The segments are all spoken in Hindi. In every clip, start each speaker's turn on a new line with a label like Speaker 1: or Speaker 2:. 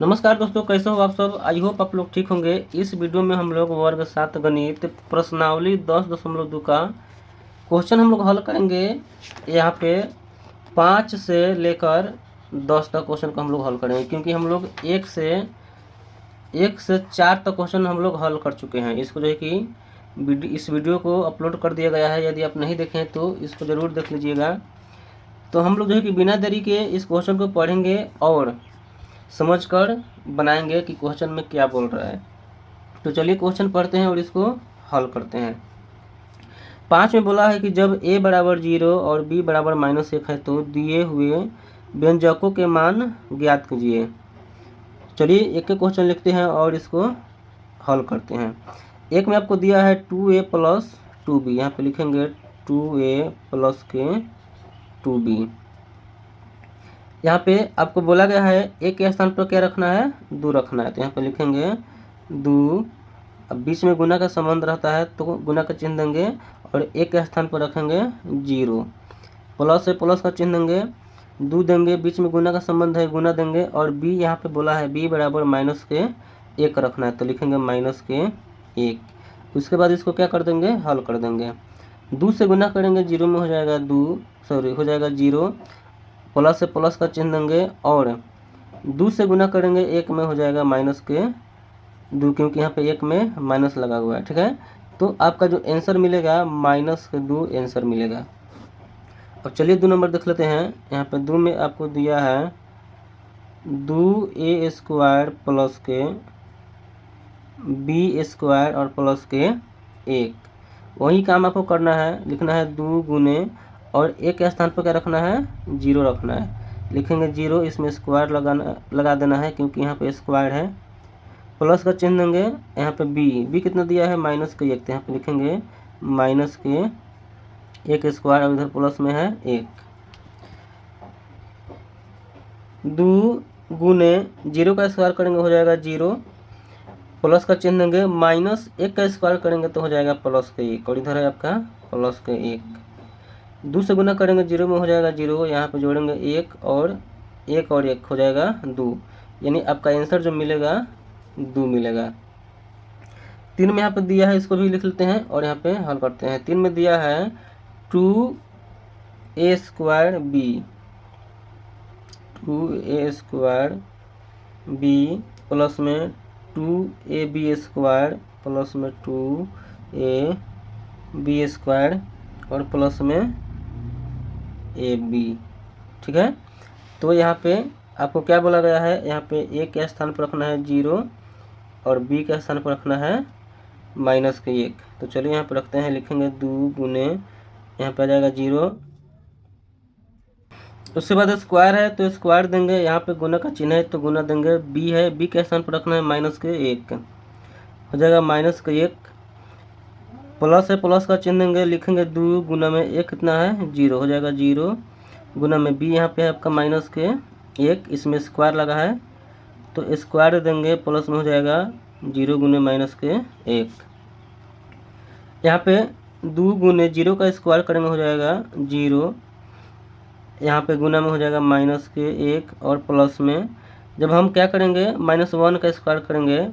Speaker 1: नमस्कार दोस्तों, कैसे हो आप सब। आई होप आप लोग ठीक होंगे। इस वीडियो में हम लोग वर्ग 7 गणित प्रश्नावली 10.2 का क्वेश्चन हम लोग हल करेंगे। यहाँ पे 5 से लेकर 10 तक क्वेश्चन को हम लोग हल करेंगे, क्योंकि हम लोग 1 से 4 तक क्वेश्चन हम लोग हल कर चुके हैं। इसको जो है कि इस वीडियो को अपलोड कर दिया गया है। यदि आप नहीं देखें तो इसको ज़रूर देख लीजिएगा। तो हम लोग जो है कि बिना देरी के इस क्वेश्चन को पढ़ेंगे और समझकर बनाएंगे कि क्वेश्चन में क्या बोल रहा है। तो चलिए क्वेश्चन पढ़ते हैं और इसको हल करते हैं। 5 में बोला है कि जब a बराबर 0 और b बराबर -1 है तो दिए हुए व्यंजकों के मान ज्ञात कीजिए। चलिए एक क्वेश्चन लिखते हैं और इसको हल करते हैं। एक में आपको दिया है 2a + 2b। यहाँ पे लिखेंगे 2a + के 2b। यहाँ पे आपको बोला गया है a के स्थान पर क्या रखना है, 2 रखना है। तो यहाँ पे लिखेंगे 2। अब बीच में गुना का संबंध रहता है तो गुना का चिन्ह देंगे और a के स्थान पर रखेंगे 0। प्लस से प्लस का चिन्ह देंगे, 2 देंगे, बीच में गुना का संबंध है, गुना देंगे। और b यहाँ पे बोला है b बराबर -1 रखना है तो लिखेंगे -1। उसके बाद इसको क्या कर देंगे, हल कर देंगे। 2 से गुना करेंगे 0 में हो जाएगा 0। प्लस से प्लस का चिन्ह देंगे और 2 से गुना करेंगे 1 में हो जाएगा -2, क्योंकि यहाँ पे 1 में माइनस लगा हुआ है। ठीक है, तो आपका जो आंसर मिलेगा -2 आंसर मिलेगा। अब चलिए 2 नंबर देख लेते हैं। यहाँ पे 2 में आपको दिया है 2a² + के b² और प्लस के 1। वही काम आपको करना है, लिखना है 2 गुने और a के स्थान पर क्या रखना है, 0 रखना है। लिखेंगे 0, इसमें स्क्वायर लगा देना है क्योंकि यहाँ पे स्क्वायर है। प्लस का चिन्ह देंगे। यहाँ पे b कितना दिया है, -1। तो यहाँ पे लिखेंगे -1² और इधर प्लस में है 1। 2 गुने 0 का स्क्वायर करेंगे हो जाएगा 0। प्लस का चिन्ह देंगे, -1 का स्क्वायर करेंगे तो हो जाएगा +1 और इधर है आपका +1। 2 से गुना करेंगे 0 में हो जाएगा 0। यहाँ पे जोड़ेंगे 1 और 1 हो जाएगा 2, यानी आपका आंसर जो मिलेगा 2 मिलेगा। 3 में यहाँ पे दिया है, इसको भी लिख लेते हैं और यहाँ पे हल करते हैं। 3 में दिया है 2a² b प्लस में 2ab² प्लस में 2ab² और प्लस में ab। ठीक है, तो यहाँ पे आपको क्या बोला गया है, यहाँ पे a के स्थान पर रखना है 0 और b के स्थान पर रखना है -1। तो चलिए यहाँ पे रखते हैं, लिखेंगे 2 गुने, यहाँ पे आ जाएगा 0। उसके बाद स्क्वायर है तो स्क्वायर देंगे, यहाँ पे गुना का चिन्ह है तो गुना देंगे। b है, b के स्थान पर रखना है -1, हो जाएगा -1। प्लस है, प्लस का चिन्ह देंगे, लिखेंगे 2 गुना में 1 कितना है, 0, हो जाएगा 0 गुना में b यहाँ पे है आपका -1, इसमें स्क्वायर लगा है तो स्क्वायर देंगे, प्लस में हो जाएगा 0 गुने -1। यहाँ पे 2 गुने 0 का स्क्वायर करेंगे हो जाएगा 0। यहाँ पे गुना में हो जाएगा -1 और प्लस में जब हम क्या करेंगे, -1 का स्क्वायर करेंगे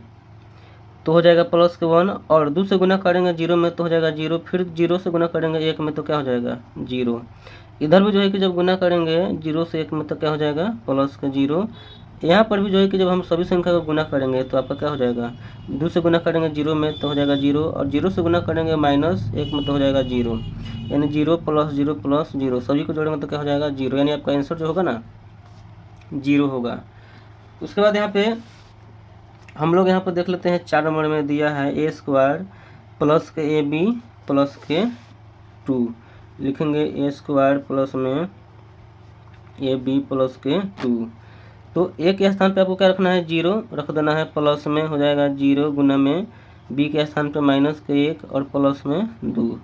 Speaker 1: तो हो जाएगा +1 और 2 से गुना करेंगे 0 में तो हो जाएगा 0। फिर 0 से गुना करेंगे 1 में तो क्या हो जाएगा, 0। इधर भी जो है कि जब गुना करेंगे 0 से 1 में तो क्या हो जाएगा, +0। यहाँ पर भी जो है कि जब हम सभी संख्या को गुना करेंगे तो आपका क्या हो जाएगा, 2 से गुना करेंगे 0 में तो हो जाएगा 0 और 0 से गुना करेंगे -1 में तो हो जाएगा 0, यानी 0 + 0 + 0 सभी को जोड़ेंगे तो क्या हो जाएगा, 0, यानी आपका आंसर जो होगा ना 0 होगा। उसके बाद यहाँ पे हम लोग यहाँ पर देख लेते हैं 4 नंबर में दिया है a² + के ab प्लस के 2। लिखेंगे a² प्लस में ab प्लस के 2। तो a के स्थान पे आपको क्या रखना है, 0 रख देना है। प्लस में हो जाएगा 0 गुना में b के स्थान पे -1 और प्लस में 2।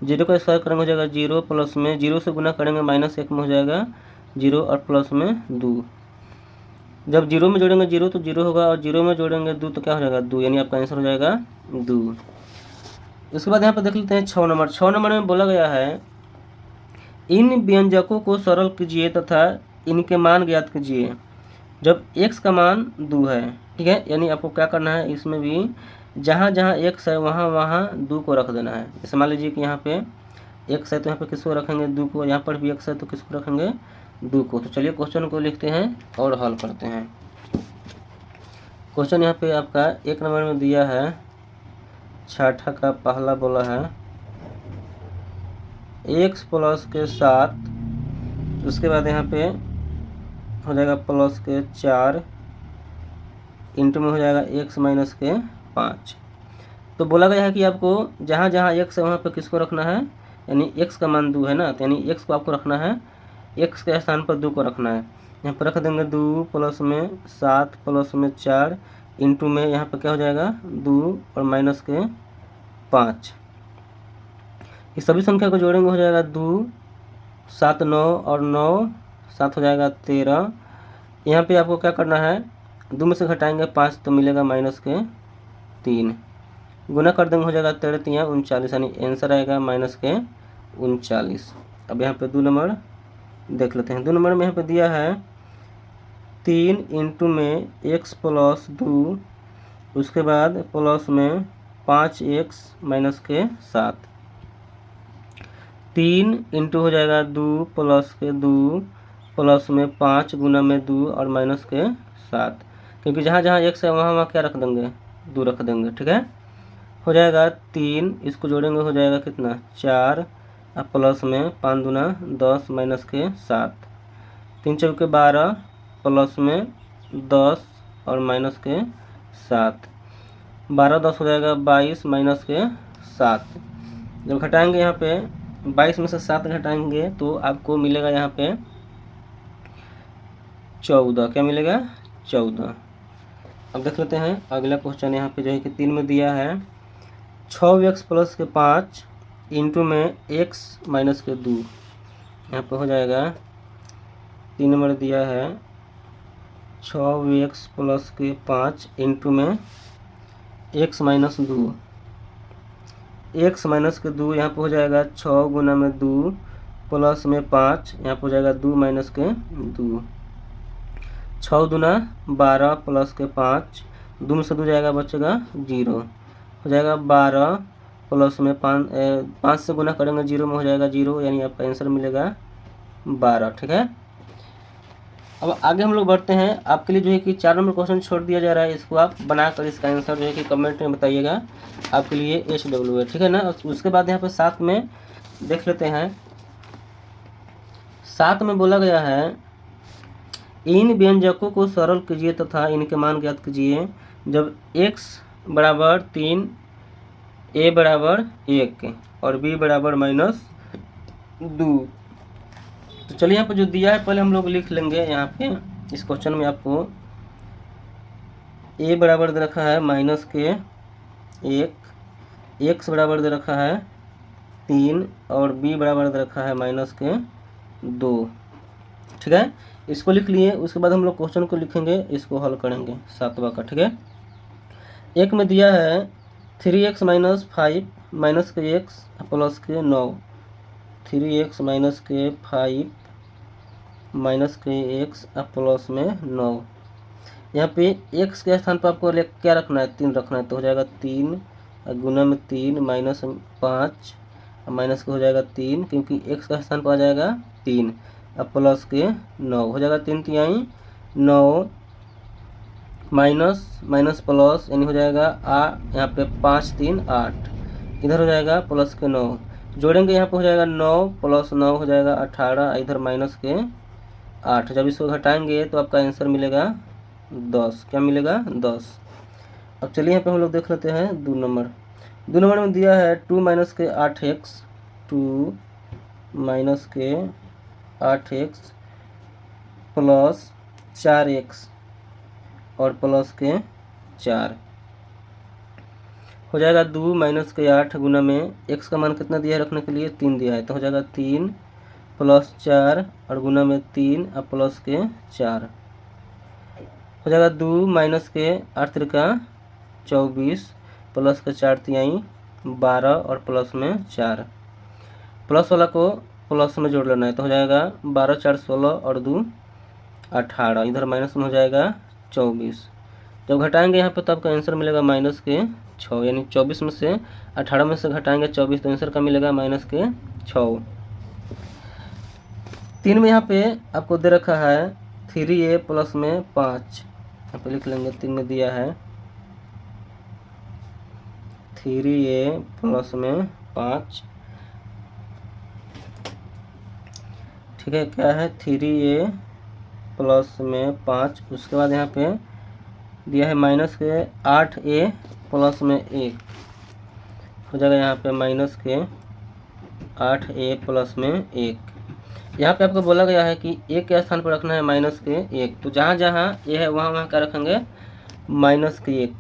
Speaker 1: 0 का स्क्वायर करेंगे हो जाएगा 0, प्लस में 0 से गुना करेंगे -1 में हो जाएगा 0 और प्लस में 2। जब 0 में जोड़ेंगे 0 तो 0 होगा और 0 में जोड़ेंगे 2 तो क्या हो जाएगा, 2, यानी आपका आंसर हो जाएगा 2। उसके बाद यहाँ पर देख लेते हैं 6 नंबर। 6 नंबर में बोला गया है इन व्यंजकों को सरल कीजिए तथा इनके मान ज्ञात कीजिए। जब x का मान 2 है, ठीक है, यानी आपको क्या करना है, इसमें भी जहाँ जहाँ x है वहाँ वहाँ 2 को रख देना है। जैसे मान लीजिए कि यहाँ पे x है तो यहाँ पे किसको रखेंगे, 2 को, यहाँ पर भी x है तो किसको रखेंगे, 2 को। तो चलिए क्वेश्चन को लिखते हैं और हल करते हैं। क्वेश्चन यहाँ पे आपका 1 नंबर में दिया है, छठा का पहला बोला है x प्लस के 7, उसके बाद यहाँ पे हो जाएगा प्लस के 4 इंटू में हो जाएगा x माइनस के 5। तो बोला गया है कि आपको जहाँ जहाँ x है वहाँ पे किसको रखना है, यानी x का मान 2 है ना, तो यानी x को आपको रखना है, x के स्थान पर 2 को रखना है। यहाँ पर रख देंगे 2 प्लस में 7 प्लस में 4 इंटू में यहाँ पर क्या हो जाएगा 2 और माइनस के 5। इस सभी संख्या को जोड़ेंगे हो जाएगा 2 7 9 और 9 7 हो जाएगा 13। यहाँ पे आपको क्या करना है, 2 में से घटाएंगे 5 तो मिलेगा माइनस के 3, गुना कर देंगे हो जाएगा 13 39, यानी आंसर आएगा माइनस के 39। अब यहाँ पे 2 नंबर देख लेते हैं। 2 नंबर में यहाँ पे दिया है 3 इंटू में x प्लस 2, उसके बाद प्लस में 5x माइनस के 7, 3 इंटू हो जाएगा 2 प्लस के 2 प्लस में 5 गुना में 2 और माइनस के 7, क्योंकि जहाँ जहाँ x है वहाँ वहाँ क्या रख देंगे, 2 रख देंगे, ठीक है। हो जाएगा 3, इसको जोड़ेंगे हो जाएगा कितना 4, अब प्लस में 5 दूना 10 माइनस के 7, 3 चौके 12 प्लस में 10 और माइनस के 7, 12 10 हो जाएगा 22 माइनस के 7। जब घटाएंगे यहाँ पे 22 में से 7 घटाएंगे तो आपको मिलेगा यहाँ पे 14, क्या मिलेगा 14। अब देख लेते हैं अगला क्वेश्चन। यहाँ पे जो है कि 3 में दिया है 6x प्लस के 5 इंटू में x माइनस के 2, यहाँ पे हो जाएगा 3 नंबर दिया है 6x प्लस के 5 इंटू में x माइनस 2, x माइनस के 2, यहाँ पे हो जाएगा 6 गुना में 2 प्लस में 5, यहाँ पे हो जाएगा 2 माइनस के 2, 6 दूना 12 प्लस के 5, 2 में से 2 जाएगा बचेगा 0, हो जाएगा 12 प्लस में 5 से गुना करेंगे 0 में हो जाएगा 0, यानी आपका आंसर मिलेगा 12, ठीक है। अब आगे हम लोग बढ़ते हैं। आपके लिए जो है कि 4 नंबर क्वेश्चन छोड़ दिया जा रहा है, इसको आप बनाकर इसका आंसर जो है कि कमेंट में बताइएगा, आपके लिए HW है, ठीक है ना। उसके बाद यहाँ पे 7 में देख लेते हैं। 7 में बोला गया है इन व्यंजकों को सरल कीजिए तथा इनके मान ज्ञात कीजिए जब x बराबर 3, a बराबर 1 और b बराबर -2। तो चलिए यहाँ पर जो दिया है पहले हम लोग लिख लेंगे। यहाँ पे इस क्वेश्चन में आपको a बराबर दे रखा है -1, x बराबर दे रखा है 3 और b बराबर दे रखा है -2, ठीक है। इसको लिख लिए। उसके बाद हम लोग क्वेश्चन को लिखेंगे, इसको हल करेंगे 7वां का, ठीक है। 1 में दिया है 3x माइनस 5 माइनस के x प्लस के 9, 3x माइनस के 5 माइनस के x प्लस में 9। यहाँ पे x के स्थान पर आपको क्या रखना है, 3 रखना है, तो हो जाएगा 3 गुना में 3 माइनस 5 माइनस के हो जाएगा 3, क्योंकि x का स्थान पर आ जाएगा 3, अब प्लस के 9 हो जाएगा 3 तिहाई 9 माइनस माइनस प्लस, यानी हो जाएगा यहाँ पे 5 3 8, इधर हो जाएगा प्लस के 9, जोड़ेंगे यहाँ पे हो जाएगा 9 प्लस 9 हो जाएगा 18, इधर माइनस के 8। जब इसको घटाएंगे तो आपका आंसर मिलेगा 10, क्या मिलेगा 10। अब चलिए यहाँ पे हम लोग देख लेते हैं 2 नंबर। 2 नंबर में दिया है 2 माइनस के 8x, 2 माइनस के 8x प्लस 4x और प्लस के 4, हो जाएगा 2 माइनस के 8 गुना में x का मान कितना दिया है रखने के लिए, 3 दिया है, तो हो जाएगा 3 प्लस 4 और गुना में 3 और प्लस के 4, हो जाएगा 2 माइनस के 8 त्रिका 24 प्लस के 4 तिहाई 12 और प्लस में 4, प्लस वाला को प्लस में जोड़ लेना है, तो हो जाएगा 12 4 16 और 2 18, इधर माइनस में हो जाएगा 24। जब घटाएंगे यहाँ पे तो आपका आंसर मिलेगा माइनस के 6, यानी 24 में से 18 में से घटाएंगे 24 तो आंसर का मिलेगा माइनस के 6। 3 में यहाँ पे आपको दे रखा है 3a प्लस में 5, यहाँ पे लिख लेंगे 3 में दिया है 3a प्लस में 5, ठीक है। क्या है 3a प्लस में 5, उसके बाद यहाँ पे दिया है माइनस के 8a प्लस में 1, हो जाएगा यहाँ पे माइनस के 8a प्लस में 1। यहाँ पे आपको बोला गया है कि a के स्थान पर रखना है माइनस के 1, तो जहाँ जहाँ a है वहाँ वहाँ क्या रखेंगे माइनस के 1,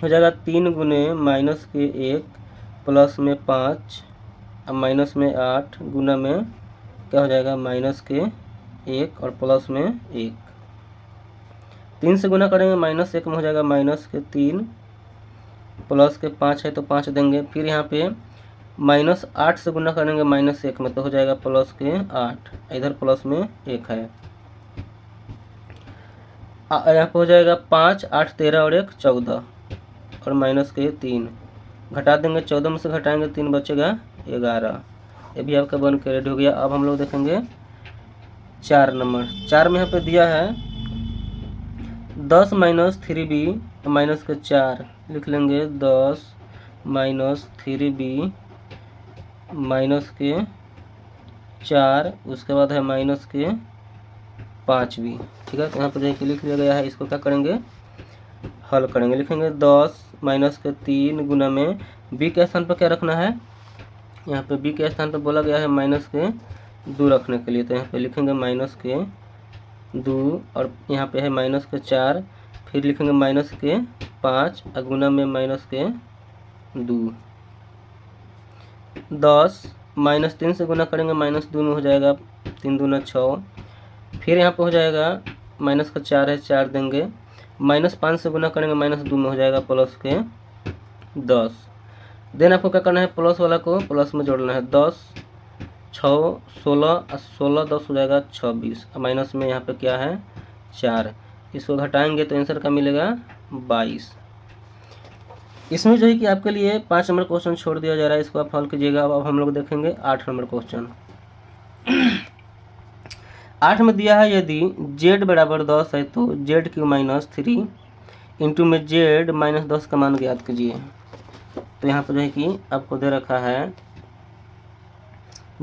Speaker 1: हो जाएगा 3 गुने माइनस के 1 प्लस में 5 और माइनस में 8 गुना में क्या हो जाएगा माइनस के 1 और प्लस में 1। 3 से गुना करेंगे माइनस 1 में हो जाएगा माइनस के 3, प्लस के 5 है तो 5 देंगे। फिर यहाँ पे माइनस 8 से गुना करेंगे माइनस 1 में तो हो जाएगा प्लस के 8, इधर प्लस में 1 है। यहाँ पे हो जाएगा 5, 8, 13 और 1 14 और माइनस के 3, घटा देंगे 14 में से घटाएंगे 3 बचेगा 11। ये भी आपका बन के रेडी हो गया। अब हम लोग देखेंगे 4 नंबर। 4 में यहाँ पे दिया है 10 माइनस 3b माइनस के 4, लिख लेंगे 10 माइनस 3b माइनस के 4, उसके बाद है माइनस के 5b, ठीक है। तो यहाँ पर जो लिख लिया गया है इसको क्या करेंगे हल करेंगे। लिखेंगे 10 माइनस के 3 गुना में b के स्थान पर क्या रखना है, यहाँ पे b के स्थान पर बोला गया है माइनस के 2 रखने के लिए, तो यहाँ पे लिखेंगे माइनस के 2 और यहाँ पे है माइनस के 4, फिर लिखेंगे माइनस के 5 और गुना में माइनस के 2। 10 माइनस 3 से गुना करेंगे माइनस 2 में हो जाएगा 3 दूना 6, फिर यहाँ पे हो जाएगा माइनस का 4 है 4 देंगे, माइनस 5 से गुना करेंगे माइनस 2 में हो जाएगा प्लस के 10। देन आपको क्या करना है प्लस वाला को प्लस में जोड़ना है, 10 6 16 और 16 10 हो जाएगा 26, माइनस में यहाँ पे क्या है 4, इसको घटाएंगे तो आंसर का मिलेगा 22। इसमें जो है कि आपके लिए 5 नंबर क्वेश्चन छोड़ दिया जा रहा है, इसको आप हल कीजिएगा। अब हम लोग देखेंगे 8 नंबर क्वेश्चन। 8 में दिया है यदि z बराबर 10 है तो z क्यू माइनस 3 इंटू में z माइनस 10 का मान ज्ञात कीजिए। तो यहाँ पर जो है कि आपको दे रखा है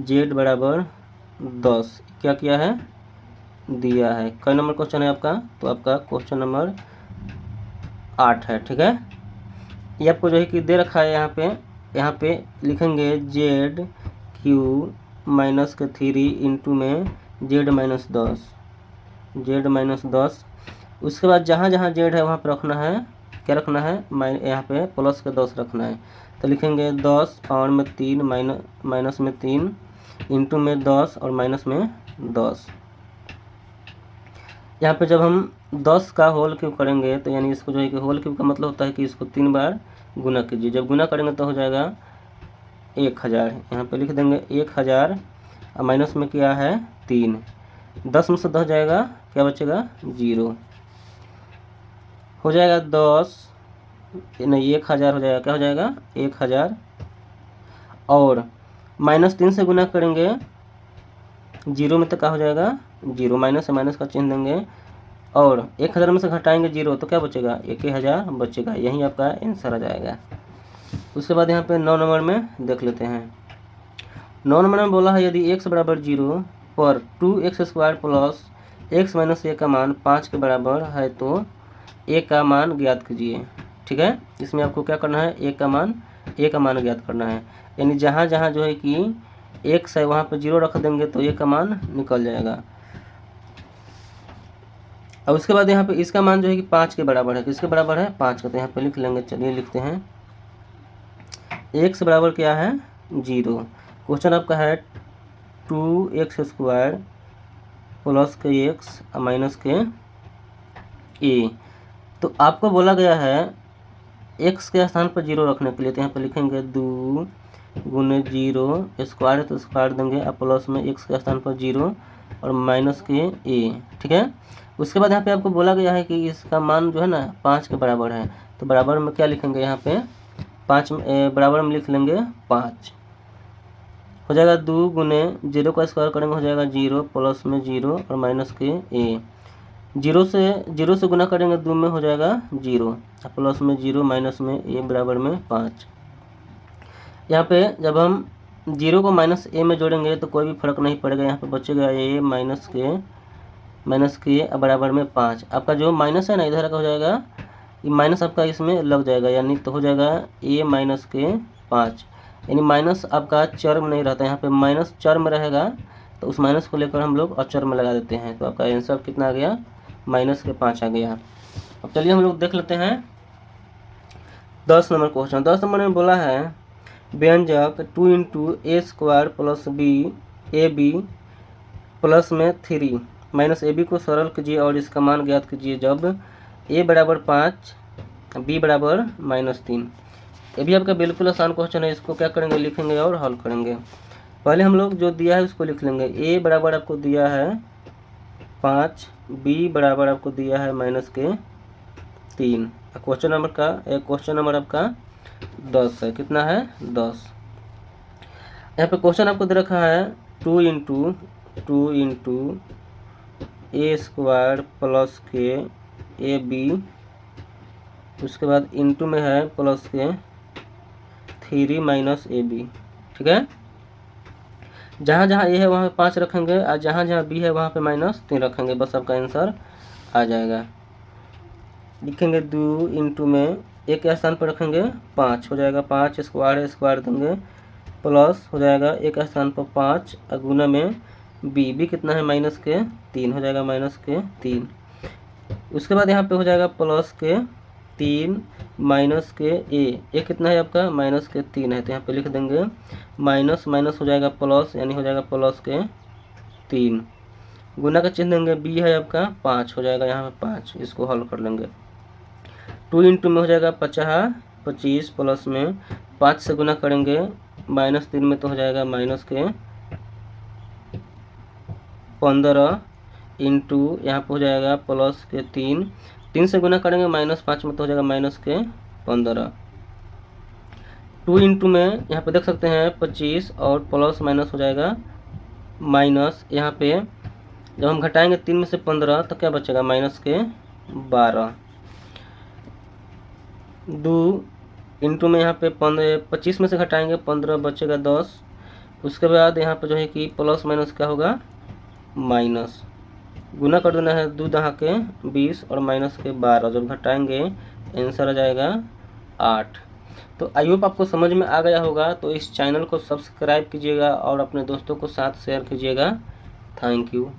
Speaker 1: z बराबर 10, क्या किया है दिया है। कई नंबर क्वेश्चन है आपका, तो आपका क्वेश्चन नंबर 8 है, ठीक है। ये आपको जो है कि दे रखा है यहाँ पे लिखेंगे z क्यू माइनस के 3 इंटू में z माइनस 10, उसके बाद जहाँ जहाँ z है वहाँ पर रखना है क्या रखना है यहाँ पे प्लस के 10 रखना है, तो लिखेंगे 10 पावर में 3 माइनस में 3 इंटू में 10 और माइनस में 10। यहाँ पे जब हम 10 का होल क्यूब करेंगे तो यानी इसको जो है कि होल क्यूब का मतलब होता है कि इसको 3 बार गुना कीजिए, जब गुना करेंगे तो हो जाएगा 1000, यहाँ पे लिख देंगे 1000 और माइनस में क्या है 3, 10 में से 10 जाएगा क्या बचेगा 0, हो जाएगा 10 नहीं 1000 हो जाएगा, क्या हो जाएगा 1000 और माइनस 3 से गुना करेंगे 0 में तो क्या हो जाएगा 0, माइनस से माइनस का चिन्ह देंगे और 1000 में से घटाएंगे 0 तो क्या बचेगा 1000 बचेगा, यही आपका आंसर आ जाएगा। उसके बाद यहाँ पे 9 नंबर में देख लेते हैं। 9 नंबर में बोला है यदि x बराबर 0 पर 2x square plus x minus a का मान 5 के बराबर है तो a का मान ज्ञात कीजिए, ठीक है। इसमें आपको क्या करना है a का मान ज्ञात करना है, यानी जहाँ जहाँ जो है कि x है वहाँ पे 0 रख देंगे तो a का मान निकल जाएगा। और उसके बाद यहाँ पे इसका मान जो है कि 5 के बराबर है, किसके बराबर है 5 का, तो यहाँ पे लिख लेंगे। चलिए लिखते हैं x बराबर क्या है 0। क्वेश्चन आपका है 2x स्क्वायर प्लस के x माइनस के a, तो आपको बोला गया है x के स्थान पर 0 रखने के लिए, तो यहाँ पे लिखेंगे 2 गुने 0 स्क्वायर तो स्क्वायर देंगे और प्लस में x के स्थान पर 0 और माइनस के ए, ठीक है। उसके बाद यहाँ पे आपको बोला गया है कि इसका मान जो है ना 5 के बराबर है, तो बराबर में क्या लिखेंगे यहाँ पे 5 बराबर में लिख लेंगे 5। हो जाएगा 2 गुने 0 का स्क्वायर करेंगे हो जाएगा 0 प्लस में 0 और माइनस के ए। 0 से गुना करेंगे 2 में हो जाएगा 0 प्लस में 0 माइनस में ए बराबर में 5। यहाँ पे जब हम 0 को माइनस ए में जोड़ेंगे तो कोई भी फर्क नहीं पड़ेगा, यहाँ पे बचेगा ए माइनस के बराबर में 5। आपका जो माइनस है ना इधर का हो जाएगा, ये माइनस आपका इसमें लग जाएगा, यानी तो हो जाएगा ए माइनस के 5। यानी माइनस आपका चर में नहीं रहता, यहाँ पे माइनस चर में रहेगा तो उस माइनस को लेकर हम लोग अचर में लगा देते हैं। तो आपका आंसर कितना आ गया, माइनस के 5 आ गया। अब चलिए हम लोग देख लेते हैं 10 नंबर क्वेश्चन। 10 नंबर में बोला है व्यंजक 2 into A square plus B A B plus में 3 माइनस ए बी को सरल कीजिए और इसका मान ज्ञात कीजिए जब ए बराबर 5 बी बराबर -3। ये भी आपका बिल्कुल आसान क्वेश्चन है। इसको क्या करेंगे, लिखेंगे और हल करेंगे। पहले हम लोग जो दिया है उसको लिख लेंगे। ए बराबर आपको दिया है 5, बी बराबर आपको दिया है -3। क्वेश्चन नंबर आपका 10 है। कितना है, 10। यहाँ पे क्वेश्चन आपको दे रखा है 2 इंटू ए स्क्वायर प्लस के ए बी, उसके बाद इंटू में है प्लस के 3 माइनस ए बी, ठीक है। जहाँ जहाँ ए है वहाँ पे 5 रखेंगे और जहाँ जहाँ बी है वहाँ पे -3 रखेंगे, बस आपका आंसर आ जाएगा। लिखेंगे 2 इंटू में ए के स्थान पर रखेंगे 5, हो जाएगा 5 स्क्वायर देंगे प्लस हो जाएगा ए के स्थान पर 5 और गुना में बी कितना है -3, हो जाएगा -3। उसके बाद यहाँ पे हो जाएगा प्लस के 3 माइनस के ए कितना है आपका -3 है, तो यहाँ पे लिख देंगे माइनस हो जाएगा प्लस, यानी हो जाएगा प्लस के 3। गुना का चिन्ह देंगे, बी है आपका 5, हो जाएगा यहाँ पे 5। इसको हल कर लेंगे। 2 इंटू में हो जाएगा 25 प्लस में 5 से गुना करेंगे -3 में तो हो जाएगा -15 इंटू यहाँ पे हो जाएगा प्लस के 3 से गुना करेंगे -5 में तो हो जाएगा -15। 2 इंटू में यहाँ पे देख सकते हैं 25 और प्लस माइनस हो जाएगा माइनस। यहाँ पे जब हम घटाएंगे 3 में से 15 तो क्या बचेगा -12। 2 इंटू में यहाँ पे 25 में से घटाएंगे 15 बचेगा 10। उसके बाद यहाँ पे जो है कि प्लस माइनस क्या होगा, माइनस। गुना कर देना है 2 दहा के 20 और माइनस के 12, जब घटाएंगे आंसर आ जाएगा 8। तो आई होप आपको समझ में आ गया होगा। तो इस चैनल को सब्सक्राइब कीजिएगा और अपने दोस्तों को साथ शेयर कीजिएगा। Thank you.